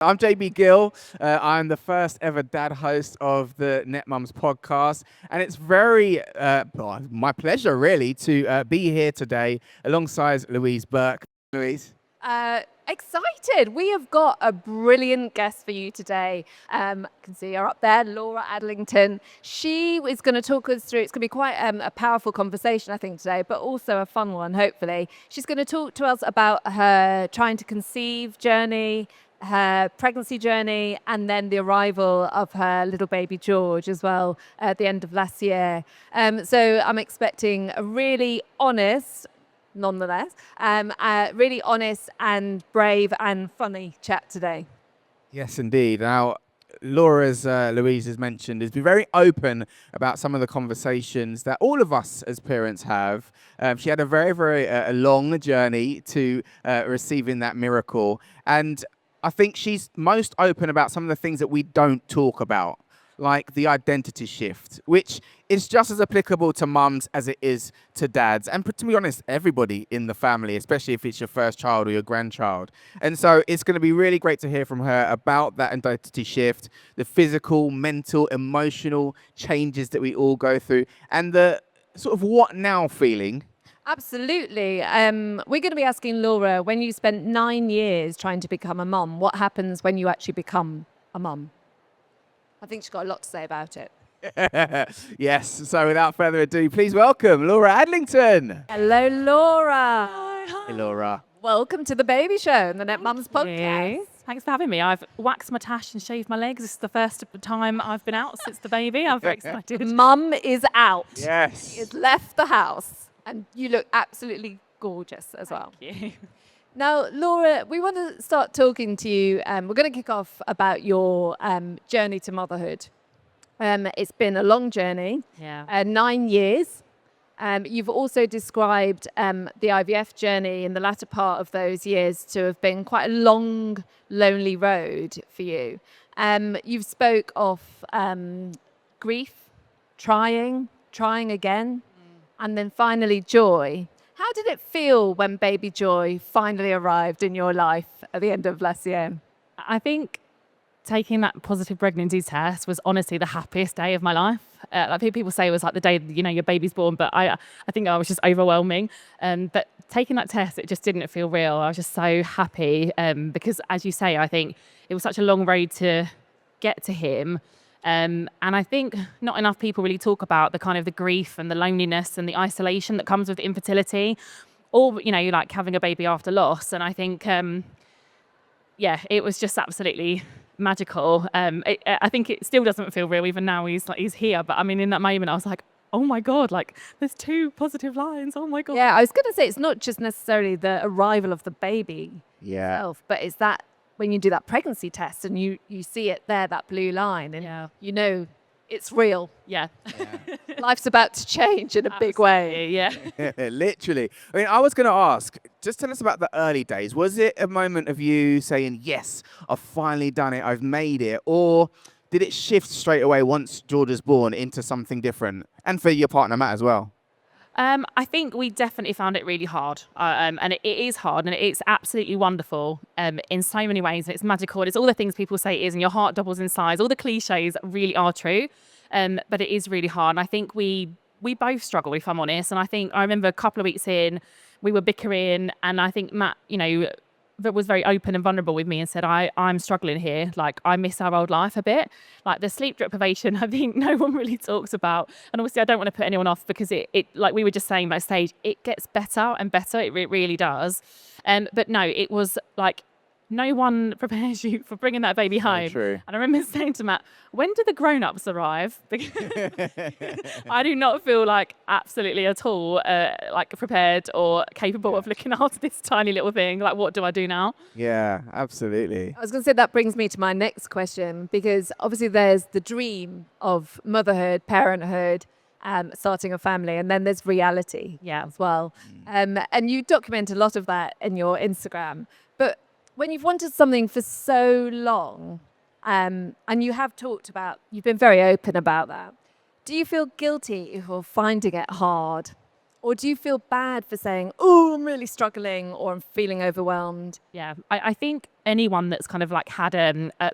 I'm JB Gill. I'm the first ever dad host of the Netmums Podcast. And it's my pleasure, really, to be here today alongside Louise Burke. Louise? Excited. We have got a brilliant guest for you today. I can see her up there, Laura Adlington. She is going to talk us through, it's going to be quite a powerful conversation, I think, today, but also a fun one, hopefully. She's going to talk to us about her trying to conceive journey, her pregnancy journey, and then the arrival of her little baby George as well at the end of last year. So I'm expecting a really honest, nonetheless, really honest and brave and funny chat today. Yes, indeed. Now, Laura, as Louise has mentioned, has been very open about some of the conversations that all of us as parents have. She had a very, very long journey to receiving that miracle. And I think she's most open about some of the things that we don't talk about, like the identity shift, which is just as applicable to mums as it is to dads. And to be honest, everybody in the family, especially if it's your first child or your grandchild. And so it's going to be really great to hear from her about that identity shift, the physical, mental, emotional changes that we all go through, and the sort of what now feeling. Absolutely. We're going to be asking Laura, when you spent 9 years trying to become a mum, what happens when you actually become a mum? I think she's got a lot to say about it. Yes, so without further ado, please welcome Laura Adlington. Hello, Laura. Hey, Laura. Welcome to the Baby Show and the Netmums Podcast. Thanks for having me. I've waxed my tash and shaved my legs. This is the first time I've been out since the baby. I'm very excited. Mum is out. Yes. She has left the house and you look absolutely gorgeous as well. Thank you. Now, Laura, we want to start talking to you. We're going to kick off about your journey to motherhood. It's been a long journey, 9 years. You've also described the IVF journey in the latter part of those years to have been quite a long, lonely road for you. You've spoke of grief, trying again, and then finally joy. How did it feel when baby Joy finally arrived in your life at the end of last year? I think taking that positive pregnancy test was honestly the happiest day of my life. Like people say it was like the day your baby's born, but I think I was just overwhelming. But taking that test, it just didn't feel real. I was just so happy because, as you say, I think it was such a long road to get to him. And I think not enough people really talk about the kind of the grief and the loneliness and the isolation that comes with infertility, or like having a baby after loss. And I think it was just absolutely magical. I think it still doesn't feel real even now he's here, but I mean in that moment I was like, oh my god, like there's 2 positive lines. Oh my god. Yeah, I was going to say it's not just necessarily the arrival of the baby itself, but it's that when you do that pregnancy test and you see it there, that blue line, and you know it's real. Yeah. Life's about to change in a big way. Yeah. Literally. I mean, I was going to ask, just tell us about the early days. Was it a moment of you saying, yes, I've finally done it, I've made it? Or did it shift straight away once George was born into something different? And for your partner, Matt, as well. I think we definitely found it really hard, and it is hard, and it's absolutely wonderful in so many ways. It's magical. It's all the things people say it is, and your heart doubles in size. All the cliches really are true, but it is really hard. And I think we both struggle, if I'm honest. And I remember a couple of weeks in, we were bickering, and I think Matt, was very open and vulnerable with me and said, I'm struggling here. Like, I miss our old life a bit. Like the sleep deprivation, I think no one really talks about. And obviously I don't want to put anyone off because it like we were just saying backstage, it gets better and better. It really does. But no, it was like, no one prepares you for bringing that baby home. True. And I remember saying to Matt, when do the grown-ups arrive? I do not feel like absolutely at all like prepared or capable of looking after this tiny little thing. Like, what do I do now? Yeah, absolutely. I was going to say that brings me to my next question, because obviously there's the dream of motherhood, parenthood, starting a family, and then there's reality as well. And you document a lot of that in your Instagram. But when you've wanted something for so long, and you have talked about, you've been very open about that, do you feel guilty for finding it hard? Or do you feel bad for saying, oh, I'm really struggling, or I'm feeling overwhelmed? Yeah, I think anyone that's kind of like had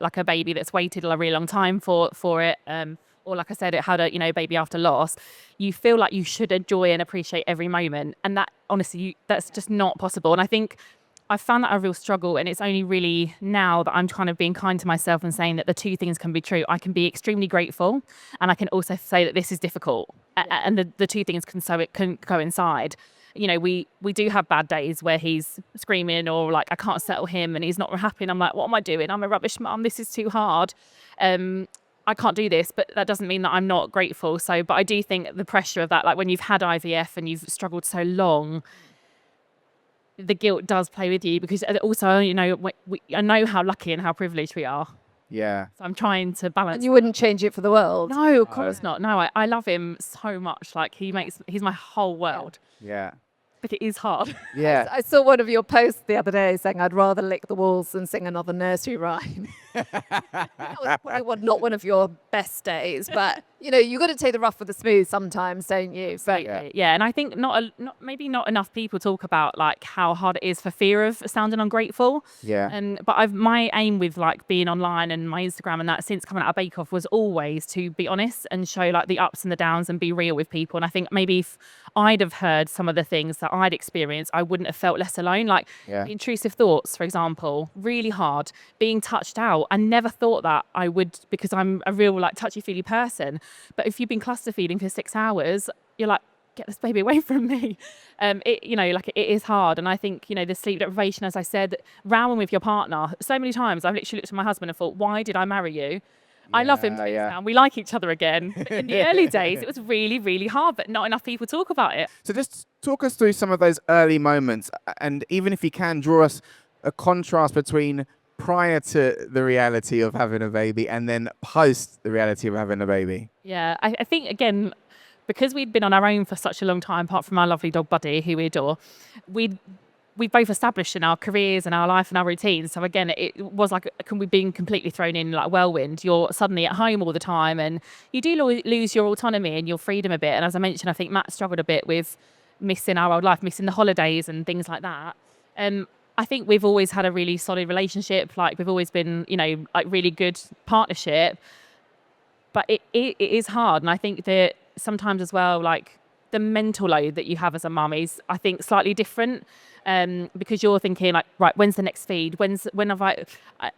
like a baby that's waited a really long time for it, or like I said, it had a baby after loss, you feel like you should enjoy and appreciate every moment, and that honestly, that's just not possible. And I think I found that a real struggle, and it's only really now that I'm kind of being kind to myself and saying that the two things can be true. I can be extremely grateful, and I can also say that this is difficult, and the two things can coincide. We do have bad days where he's screaming or like I can't settle him and he's not happy, and I'm like, what am I doing? I'm a rubbish mum. This is too hard. I can't do this, but that doesn't mean that I'm not grateful. But I do think the pressure of that, like when you've had IVF and you've struggled so long, the guilt does play with you, because also, I know how lucky and how privileged we are. Yeah. So I'm trying to balance. And you wouldn't change it for the world? No, of course not. No, I love him so much. Like he's my whole world. Yeah. But it is hard. Yeah. I saw one of your posts the other day saying, I'd rather lick the walls than sing another nursery rhyme. That was probably not one of your best days, but you got to take the rough with the smooth sometimes, don't you? But yeah, and I think maybe not enough people talk about like how hard it is for fear of sounding ungrateful. Yeah. But my aim with like being online and my Instagram and that since coming out of Bake Off was always to be honest and show like the ups and the downs and be real with people. And I think maybe if I'd have heard some of the things that I'd experienced, I wouldn't have felt less alone. Like the intrusive thoughts, for example, really hard. Being touched out, I never thought that I would, because I'm a real like touchy-feely person. But if you've been cluster feeding for 6 hours, you're like, get this baby away from me. It is hard. And I think, the sleep deprivation, as I said, rowing with your partner. So many times I've literally looked at my husband and thought, why did I marry you? I love him now. We like each other again. But in the early days, it was really, really hard, but not enough people talk about it. So just talk us through some of those early moments, and even if you can, draw us a contrast between prior to the reality of having a baby and then post the reality of having a baby. Yeah, I think, again, because we'd been on our own for such a long time, apart from our lovely dog Buddy, who we adore, we both established in our careers and our life and our routines. So again, it was like we being completely thrown in like whirlwind. You're suddenly at home all the time, and you do lose your autonomy and your freedom a bit. And as I mentioned, I think Matt struggled a bit with missing our old life, missing the holidays and things like that. I think we've always had a really solid relationship. Like we've always been, like really good partnership. But it is hard, and I think that sometimes as well, like the mental load that you have as a mum is, I think, slightly different. Because you're thinking like, right, when's the next feed? When have I,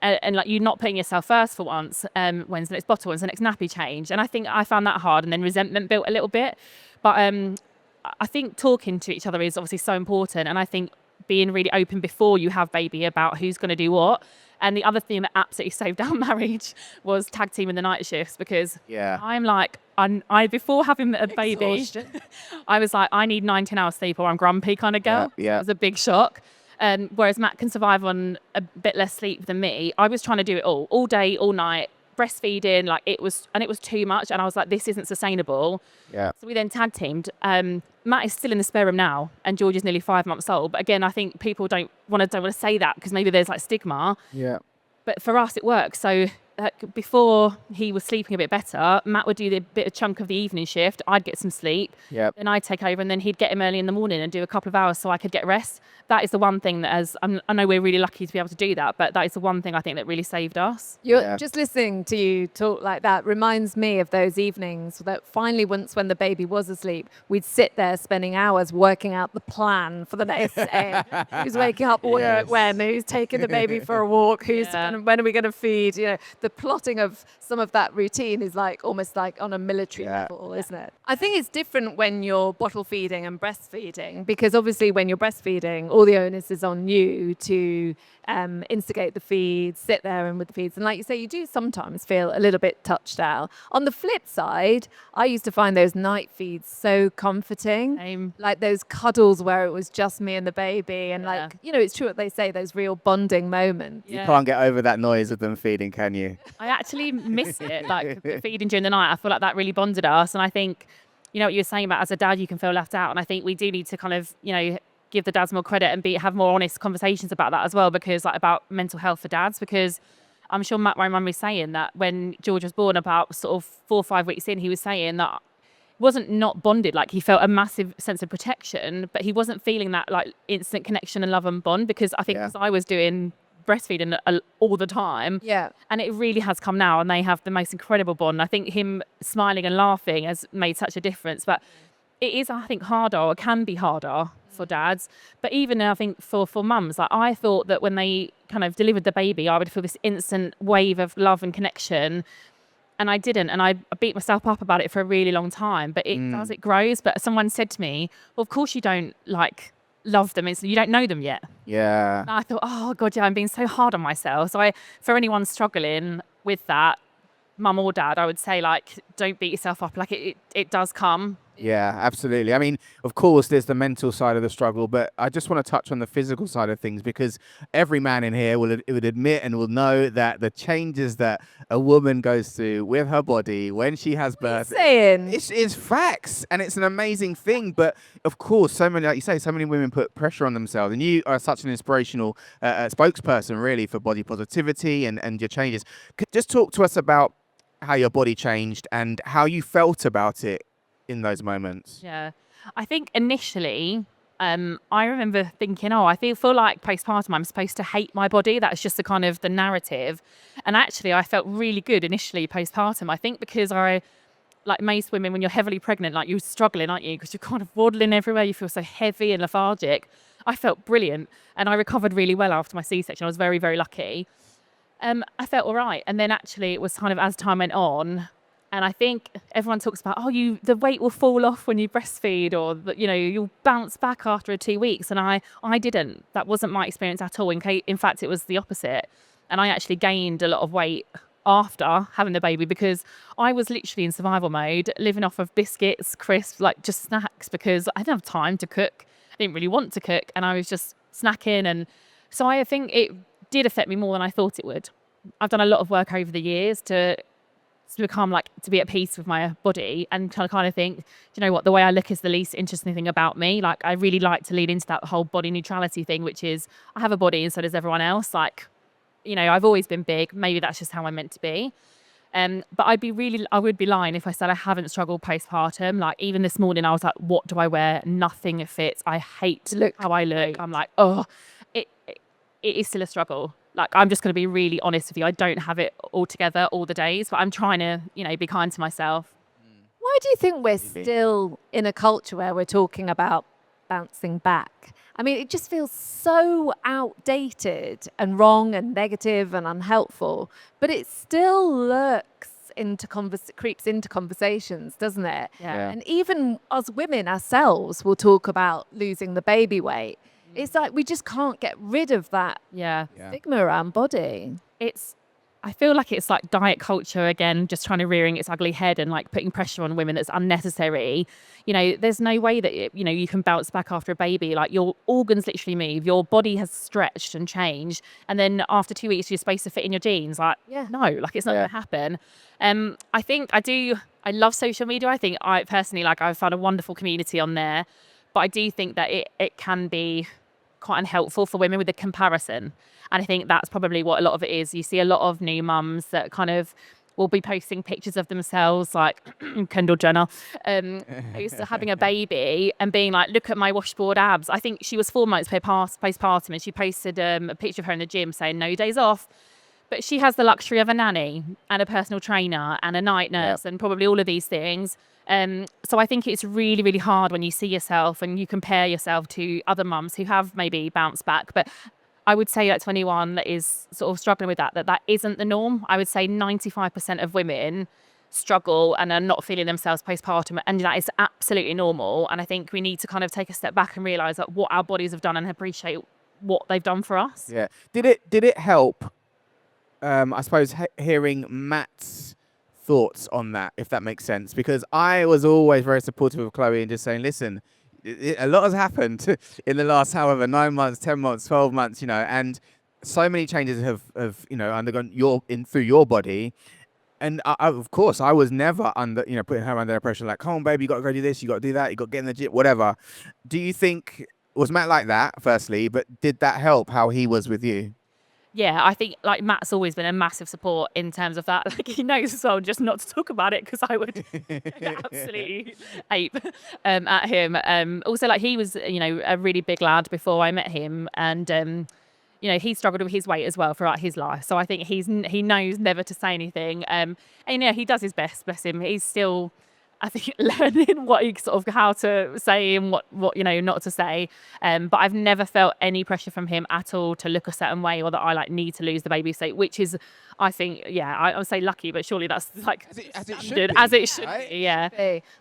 and like you're not putting yourself first for once. When's the next bottle? When's the next nappy change? And I think I found that hard, and then resentment built a little bit. But I think talking to each other is obviously so important, and I think being really open before you have baby about who's going to do what. And the other thing that absolutely saved our marriage was tag team in the night shifts, because I'm like, I before having a baby, I was like, I need 19 hours sleep or I'm grumpy kind of girl. Yeah. It was a big shock. Whereas Matt can survive on a bit less sleep than me. I was trying to do it all day, all night, breastfeeding, like it was too much. And I was like, this isn't sustainable. Yeah. So we then tag teamed. Matt is still in the spare room now, and George is nearly 5 months old. But again, I think people don't want to say that because maybe there's like stigma. Yeah. But for us, it works. So before he was sleeping a bit better, Matt would do the bit of chunk of the evening shift. I'd get some sleep. Yep. Then I'd take over, and then he'd get him early in the morning and do a couple of hours so I could get rest. That is the one thing that I know we're really lucky to be able to do that, but that is the one thing I think that really saved us. Just listening to you talk like that reminds me of those evenings that finally, once when the baby was asleep, we'd sit there spending hours working out the plan for the next day. Who's waking up when, who's taking the baby for a walk, when are we going to feed? The plotting of some of that routine is like almost like on a military level, isn't it? I think it's different when you're bottle feeding and breastfeeding, because obviously when you're breastfeeding, all the onus is on you to instigate the feeds, sit there and with the feeds. And like you say, you do sometimes feel a little bit touched out. On the flip side, I used to find those night feeds so comforting. Same. Like those cuddles where it was just me and the baby. And like, it's true what they say, those real bonding moments. You can't get over that noise of them feeding, can you? I actually miss it, like feeding during the night. I feel like that really bonded us. And I think, what you were saying about as a dad, you can feel left out. And I think we do need to kind of, give the dads more credit and have more honest conversations about that as well, because like about mental health for dads, because I'm sure Matt, my mum, was saying that when George was born, about sort of 4 or 5 weeks in, he was saying that wasn't not bonded. Like he felt a massive sense of protection, but he wasn't feeling that like instant connection and love and bond, because I think because I was doing breastfeeding all the time. Yeah. And it really has come now, and they have the most incredible bond. I think him smiling and laughing has made such a difference. But it is, I think, harder, or can be harder for dads. But even I think for mums, like I thought that when they kind of delivered the baby, I would feel this instant wave of love and connection. And I didn't. And I beat myself up about it for a really long time. But it grows. But someone said to me, well, of course you don't like love them. You don't know them yet. Yeah. And I thought, oh God, yeah, I'm being so hard on myself. So for anyone struggling with that, mum or dad, I would say, like, don't beat yourself up. Like it does come. Yeah, absolutely. I mean, of course, there's the mental side of the struggle, but I just want to touch on the physical side of things, because every man in here would admit and will know that the changes that a woman goes through with her body when she has birth, it's facts, and it's an amazing thing. But of course, so many, like you say, so many women put pressure on themselves, and you are such an inspirational spokesperson, really, for body positivity and your changes. Just talk to us about how your body changed and how you felt about it in those moments. Yeah, I think initially I remember thinking, oh, I feel like postpartum I'm supposed to hate my body. That's just the kind of the narrative. And actually I felt really good initially postpartum. I think because like most women, when you're heavily pregnant, like you're struggling, aren't you, because you're kind of waddling everywhere, you feel so heavy and lethargic. I felt brilliant, and I recovered really well after my C-section. I was very, very lucky. I felt all right. And then actually it was kind of as time went on, and I think everyone talks about, the weight will fall off when you breastfeed, or you'll bounce back after 2 weeks. And I didn't. That wasn't my experience at all. In fact, it was the opposite. And I actually gained a lot of weight after having the baby, because I was literally in survival mode, living off of biscuits, crisps, like just snacks, because I didn't have time to cook. I didn't really want to cook, and I was just snacking. And so I think it did affect me more than I thought it would. I've done a lot of work over the years to become to be at peace with my body, and kind of think, do you know what, the way I look is the least interesting thing about me. Like I really like to lean into that whole body neutrality thing, which is I have a body and so does everyone else. Like, I've always been big. Maybe that's just how I'm meant to be. But I would be lying if I said I haven't struggled postpartum. Like even this morning, I was like, what do I wear? Nothing fits. I hate how I look. I'm like, oh, it is still a struggle. Like, I'm just going to be really honest with you. I don't have it all together all the days, but I'm trying to, be kind to myself. Why do you think we're still in a culture where we're talking about bouncing back? I mean, it just feels so outdated and wrong and negative and unhelpful, but it still creeps into conversations, doesn't it? Yeah. And even us women ourselves will talk about losing the baby weight. It's like we just can't get rid of that stigma around body. I feel like it's like diet culture again, just trying to rearing its ugly head and like putting pressure on women that's unnecessary. There's no way that, you can bounce back after a baby. Like your organs literally move, your body has stretched and changed. And then after 2 weeks, you're supposed to fit in your jeans. Like, no, like it's not going to happen. I think I love social media. I think I personally, I've found a wonderful community on there, but I do think that it can be quite unhelpful for women with the comparison. And I think that's probably what a lot of it is. You see a lot of new mums that kind of will be posting pictures of themselves, like Kendall Jenner, who's having a baby and being like, look at my washboard abs. I think she was 4 months postpartum, and she posted a picture of her in the gym saying no days off. But she has the luxury of a nanny and a personal trainer and a night nurse and probably all of these things. So I think it's really, really hard when you see yourself and you compare yourself to other mums who have maybe bounced back. But I would say that to anyone that is sort of struggling with that isn't the norm. I would say 95% of women struggle and are not feeling themselves postpartum, and that is absolutely normal. And I think we need to kind of take a step back and realise that what our bodies have done and appreciate what they've done for us. Yeah. Did it help, I suppose, hearing Matt's thoughts on that, if that makes sense? Because I was always very supportive of Chloe and just saying, listen, a lot has happened in the last, however, 9 months, 10 months, 12 months, and so many changes have undergone through your body. And of course, I was never putting her under pressure, like, come on, baby, you got to go do this, you got to do that, you got to get in the gym, whatever. Do you think, was Matt like that, firstly, but did that help how he was with you? Yeah, I think like Matt's always been a massive support in terms of that. Like he knows as well just not to talk about it because I would absolutely ape at him. Also, like he was, a really big lad before I met him, and he struggled with his weight as well throughout his life. So I think he knows never to say anything. And he does his best. Bless him. He's still, I think, learning how to say and what not to say. But I've never felt any pressure from him at all to look a certain way or that I need to lose the baby seat, which is, I think, I would say lucky, but surely that's like as it should standard, be, as it should right? be. Yeah.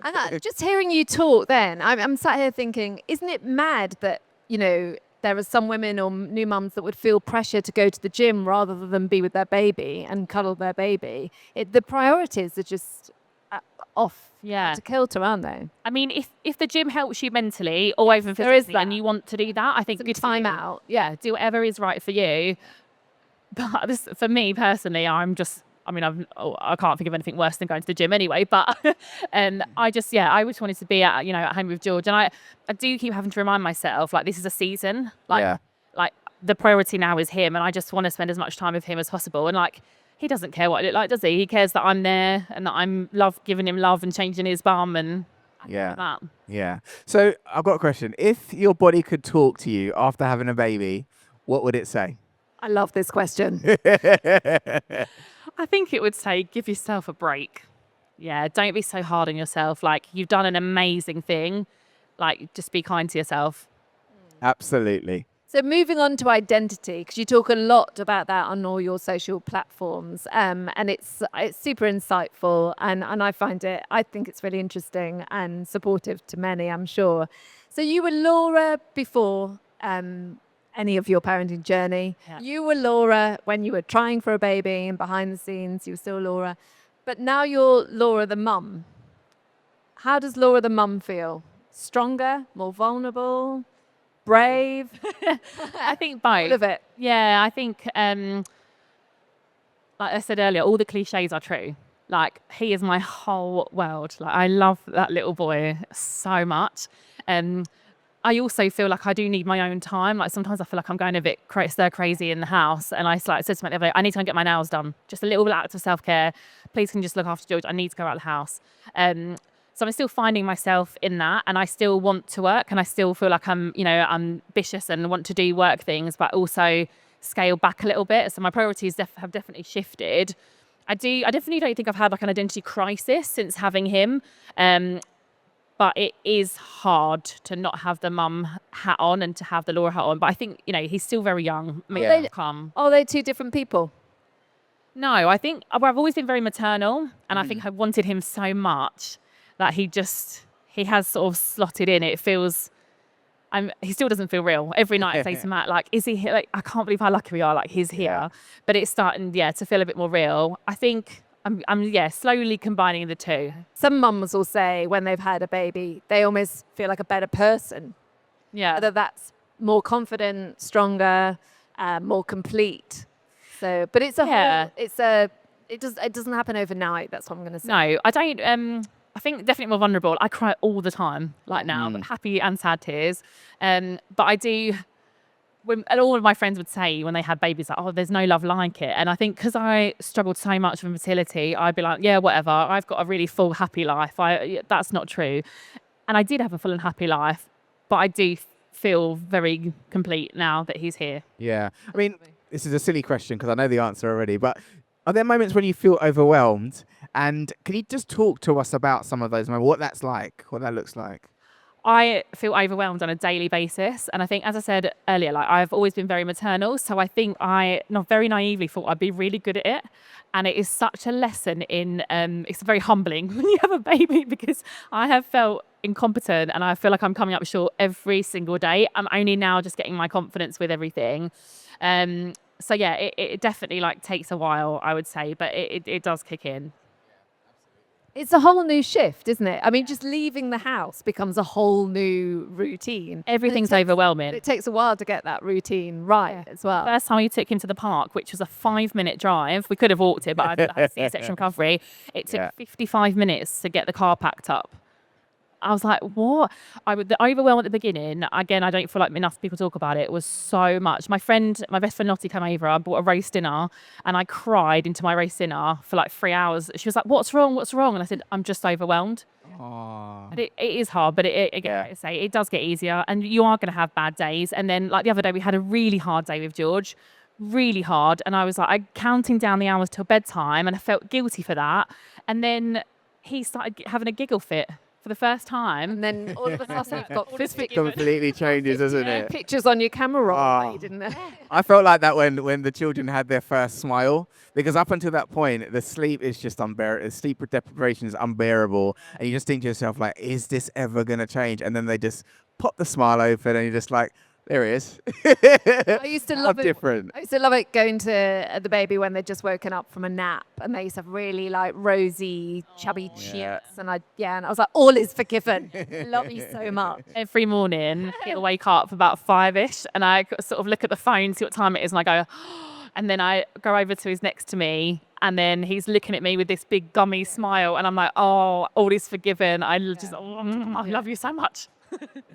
And just hearing you talk, then I'm sat here thinking, isn't it mad that there are some women or new mums that would feel pressure to go to the gym rather than be with their baby and cuddle their baby? The priorities are just off. Yeah. To kilter, aren't they? I mean, if the gym helps you mentally or even physically and you want to do that, I think good time out. Yeah, do whatever is right for you. But for me personally, I can't think of anything worse than going to the gym anyway. But I just wanted to be at home with George, and I do keep having to remind myself this is a season. Like the priority now is him, and I just want to spend as much time with him as possible. And he doesn't care what I look like, does he? He cares that I'm there and that I'm giving him love and changing his bum and that. Yeah. So I've got a question. If your body could talk to you after having a baby, what would it say? I love this question. I think it would say, give yourself a break. Yeah, don't be so hard on yourself. You've done an amazing thing. Just be kind to yourself. Absolutely. So moving on to identity, because you talk a lot about that on all your social platforms, and it's super insightful, and I think it's really interesting and supportive to many, I'm sure. So you were Laura before any of your parenting journey. Yeah. You were Laura when you were trying for a baby and behind the scenes, you were still Laura. But now you're Laura the mum. How does Laura the mum feel? Stronger, more vulnerable? Brave? I think both. All of it. Yeah, I think, like I said earlier, all the cliches are true. He is my whole world. I love that little boy so much. I also feel like I do need my own time. Sometimes I feel like I'm going a bit stir crazy in the house. And I said to my other, I need to go and get my nails done. Just a little act of self-care. Please can you just look after George? I need to go out of the house. So I'm still finding myself in that, and I still want to work, and I still feel like I'm ambitious and want to do work things, but also scale back a little bit. So my priorities have definitely shifted. I definitely don't think I've had an identity crisis since having him, but it is hard to not have the mum hat on and to have the Laura hat on. But I think he's still very young. Are they two different people? No, I think I've always been very maternal, and I think I wanted him so much that he has sort of slotted in. It feels, he still doesn't feel real. Every night I say to Matt, is he here? I can't believe how lucky we are. He's here. Yeah. But it's starting, to feel a bit more real. I think I'm slowly combining the two. Some mums will say when they've had a baby, they almost feel like a better person. Yeah. Whether that's more confident, stronger, more complete. So, but it doesn't happen overnight. That's what I'm going to say. No, I don't. I think definitely more vulnerable. I cry all the time, now, but happy and sad tears. But I do. And all of my friends would say when they had babies, there's no love like it. And I think because I struggled so much with fertility, I'd be like, yeah, whatever. I've got a really full, happy life. That's not true. And I did have a full and happy life, but I do feel very complete now that he's here. Yeah. I mean, this is a silly question because I know the answer already, but are there moments when you feel overwhelmed? And can you just talk to us about some of those moments, what that's like, what that looks like? I feel overwhelmed on a daily basis. And I think, as I said earlier, I've always been very maternal. So I think I not very naively thought I'd be really good at it. And it is such a lesson in, it's very humbling when you have a baby because I have felt incompetent and I feel like I'm coming up short every single day. I'm only now just getting my confidence with everything. So yeah, it definitely takes a while, I would say, but it does kick in. It's a whole new shift, isn't it? I mean, just leaving the house becomes a whole new routine. Everything's overwhelming. It takes a while to get that routine right as well. First time we took him to the park, which was a 5-minute drive. We could have walked it, but I had C-section recovery. It took 55 minutes to get the car packed up. I was like, what? The overwhelm at the beginning, again, I don't feel like enough people talk about it, was so much. My best friend Lottie came over, I bought a roast dinner and I cried into my roast dinner for like 3 hours. She was like, what's wrong? And I said, I'm just overwhelmed. But it is hard, but like I say, it does get easier and you are going to have bad days. And then like the other day, we had a really hard day with George, really hard. And I was like, counting down the hours till bedtime and I felt guilty for that. And then he started having a giggle fit for the first time. And then all of a sudden, you've got this Completely changes, doesn't it? pictures on your camera roll, didn't there? I felt like that when the children had their first smile, because up until that point, the sleep is just unbearable. Sleep deprivation is unbearable. And you just think to yourself, like, is this ever going to change? And then they just pop the smile open and you're just like, there he is. I used to love it. Different. I used to love it going to the baby when they'd just woken up from a nap and they used to have really like rosy, chubby cheeks. And I was like, all is forgiven. Love you so much. Every morning, he'll wake up about 5ish and I sort of look at the phone, see what time it is, and I go, and then I go over to his next to me and then he's looking at me with this big gummy smile and I'm like, oh, all is forgiven. I love you so much.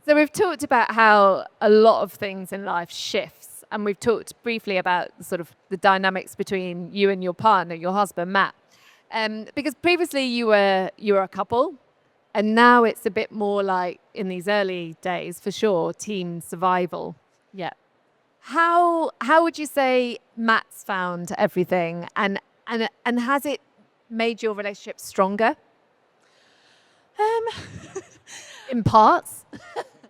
So we've talked about how a lot of things in life shifts, and we've talked briefly about sort of the dynamics between you and your partner, your husband, Matt. Because previously you were a couple, and now it's a bit more like in these early days, for sure, team survival. Yeah. How would you say Matt's found everything, and has it made your relationship stronger? In parts.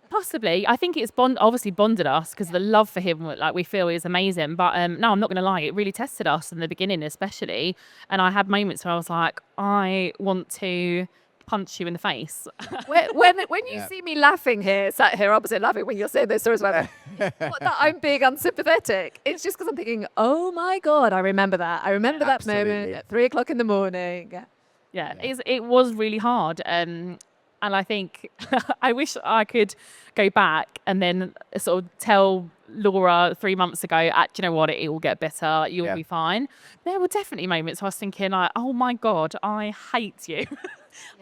Possibly. I think it's obviously bonded us because the love for him, like we feel, is amazing. But no, I'm not going to lie, it really tested us in the beginning, especially. And I had moments where I was like, I want to punch you in the face. When you see me laughing here, sat here opposite laughing when you're saying this, or as well, not that I'm being unsympathetic. It's just because I'm thinking, oh my God, I remember that. I remember that moment at 3 o'clock in the morning. Yeah. It was really hard. And I think I wish I could go back and then sort of tell Laura 3 months ago, do you know what, it will get better, you'll be fine. There were definitely moments I was thinking, like, oh my God, I hate you.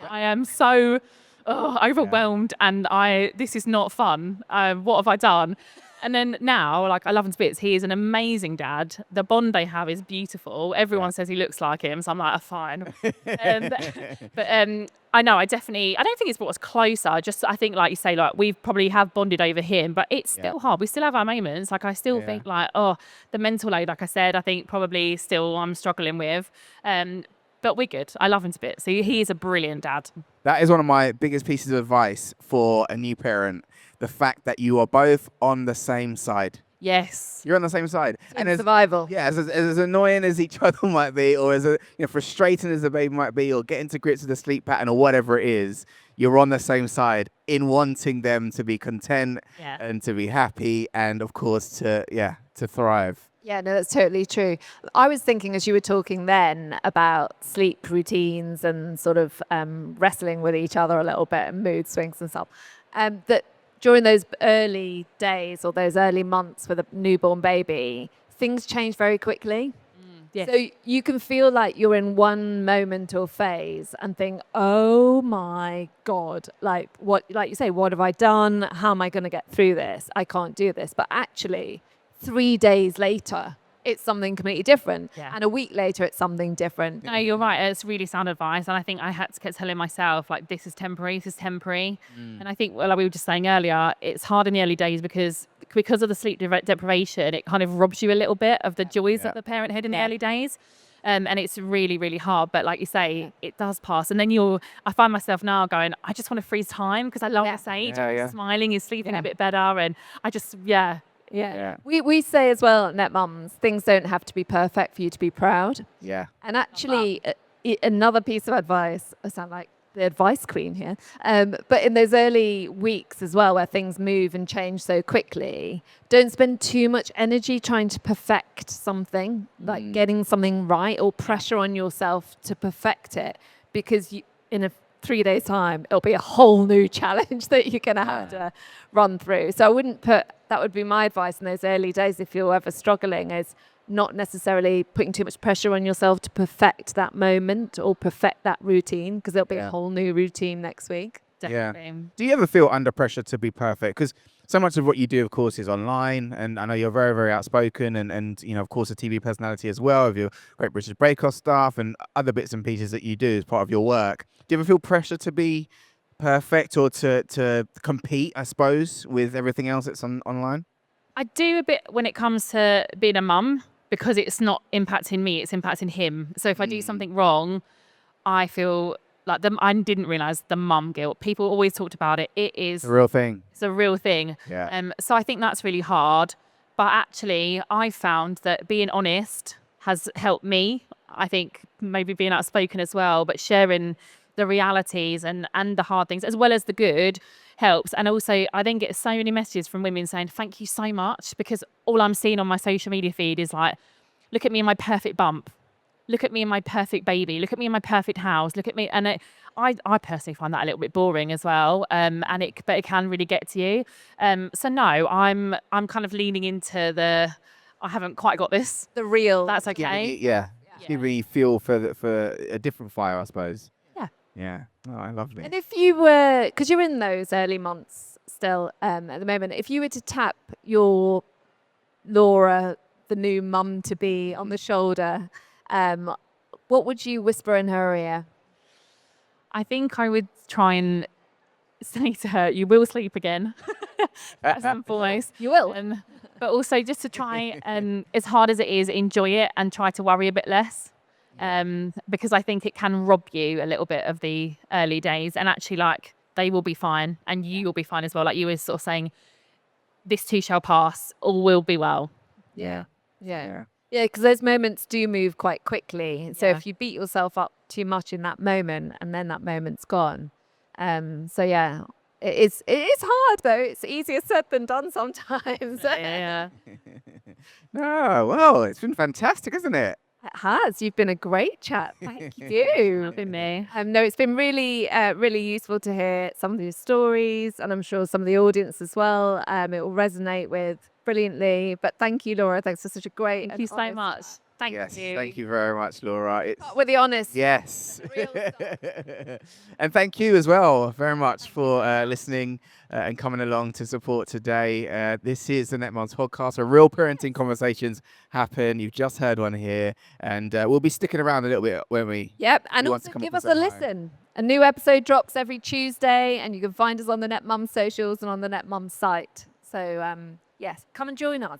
I am so overwhelmed and this is not fun. What have I done? And then now, like, I love him to bits. He is an amazing dad. The bond they have is beautiful. Everyone says he looks like him, so I'm like, fine. But I know, I don't think it's brought us closer. I think, like you say, like, we probably have bonded over him, but it's still hard. We still have our moments. Like, I still think, like, the mental load, like I said, I think probably still I'm struggling with. But we're good. I love him to bits. So he is a brilliant dad. That is one of my biggest pieces of advice for a new parent. The fact that you are both on the same side. Yes. You're on the same side. And survival. Yeah, as annoying as each other might be, or as frustrating as the baby might be, or getting to grips with the sleep pattern or whatever it is, you're on the same side in wanting them to be content and to be happy and, of course, to thrive. Yeah, no, that's totally true. I was thinking as you were talking then about sleep routines and sort of wrestling with each other a little bit and mood swings and stuff, that during those early days or those early months with a newborn baby, things change very quickly. Yes. So you can feel like you're in one moment or phase and think, oh my God, like you say, what have I done? How am I going to get through this? I can't do this. But actually, 3 days later, it's something completely different. Yeah. And a week later, it's something different. No, you're right. It's really sound advice. And I think I had to keep telling myself, like, this is temporary. And I think, well, like we were just saying earlier, it's hard in the early days because of the sleep deprivation, it kind of robs you a little bit of the joys of the parenthood in the early days. And it's really, really hard. But like you say, it does pass. And then I find myself now going, I just want to freeze time because I love this age. Smiling is sleeping a bit better. And I just, Yeah. We say as well at Netmums, things don't have to be perfect for you to be proud. Yeah. And actually, another piece of advice, I sound like the advice queen here, but in those early weeks as well, where things move and change so quickly, don't spend too much energy trying to perfect something, like getting something right or pressure on yourself to perfect it, because in a 3 days time, it'll be a whole new challenge that you're going to have to run through. So that would be my advice in those early days if you're ever struggling, is not necessarily putting too much pressure on yourself to perfect that moment or perfect that routine, because there'll be a whole new routine next week. Definitely. Do you ever feel under pressure to be perfect? Because so much of what you do, of course, is online, and I know you're very, very outspoken, and of course, a TV personality as well, of your Great British Bake Off stuff and other bits and pieces that you do as part of your work. Do you ever feel pressure to be perfect or to compete, I suppose, with everything else that's online? I do a bit when it comes to being a mum because it's not impacting me, it's impacting him. So if I do something wrong, I feel like I didn't realise the mum guilt. People always talked about it. It is The real thing. It's a real thing. Yeah. So I think that's really hard. But actually, I found that being honest has helped me. I think maybe being outspoken as well, but sharing the realities and the hard things as well as the good helps. And also, I then get so many messages from women saying, thank you so much, because all I'm seeing on my social media feed is like, look at me in my perfect bump. Look at me and my perfect baby. Look at me and my perfect house. Look at me. And I personally find that a little bit boring as well. But it can really get to you. So no, I'm kind of leaning into I haven't quite got this. The real. That's okay. Yeah. Giving you fuel for a different fire, I suppose. Yeah. Yeah. Oh, I love And it. if you were, because you're in those early months still at the moment, if you were to tap your Laura, the new mum to be, on the shoulder, what would you whisper in her ear? I think I would try and say to her, you will sleep again. First and foremost. You will. But also just to try and, as hard as it is, enjoy it and try to worry a bit less. Because I think it can rob you a little bit of the early days, and actually like they will be fine and you will be fine as well. Like you were sort of saying, this too shall pass, all will be well. Yeah, because those moments do move quite quickly. So if you beat yourself up too much in that moment and then that moment's gone. It is hard though. It's easier said than done sometimes. Yeah. No, well, it's been fantastic, isn't it? It has. You've been a great chat. Thank you. Not been me. No, it's been really, really useful to hear some of your stories, and I'm sure some of the audience as well. It will resonate with brilliantly. But thank you, Laura. Thanks for such a great. Thank you so much. Thank Yes, you. thank you very much, Laura. With the honest. Yes. Real stuff. And thank you as well very much for listening and coming along to support today. This is the Netmums Podcast, where real parenting conversations happen. You've just heard one here, and we'll be sticking around a little bit, won't we? Yep, and You want to also come give up us and a say hi. listen. A new episode drops every Tuesday, and you can find us on the Netmums socials and on the Netmums site. So, yes, come and join us.